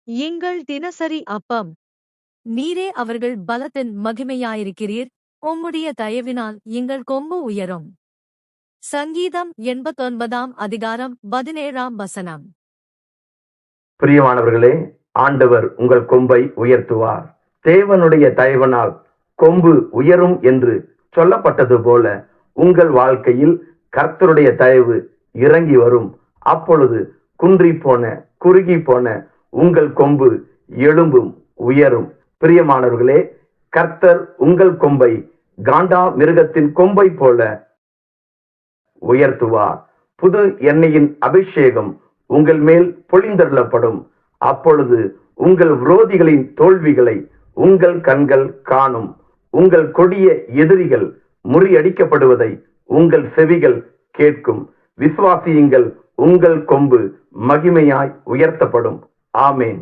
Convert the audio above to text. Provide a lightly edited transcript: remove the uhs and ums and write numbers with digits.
எங்கள் தினசரி அப்பம். நீரே அவர்கள் பலத்தின் மகிமையாயிருக்கிறீர். உம்முடைய தயவினால் எங்கள் கொம்பு உயரும். சங்கீதம் 89 அதிகாரம் 17 பிரியமானவர்களே, ஆண்டவர் உங்கள் கொம்பை உயர்த்துவார். தேவனுடைய தயவனால் கொம்பு உயரும் என்று சொல்லப்பட்டது போல உங்கள் வாழ்க்கையில் கர்த்தருடைய தயவு இறங்கி வரும். அப்பொழுது குன்றி போன குறுகி போன உங்கள் கொம்பு எழும்பும், உயரும். பிரியமானவர்களே, கர்த்தர் உங்கள் கொம்பை காண்டா மிருகத்தின் கொம்பை போல உயர்த்துவார். புது எண்ணெயின் அபிஷேகம் உங்கள் மேல் பொழிந்தருளப்படும். அப்பொழுது உங்கள் விரோதிகளின் தோல்விகளை உங்கள் கண்கள் காணும். உங்கள் கொடிய எதிரிகள் முறியடிக்கப்படுவதை உங்கள் செவிகள் கேட்கும். விசுவாசியுங்கள், உங்கள் கொம்பு மகிமையாய் உயர்த்தப்படும். ஆமேன்.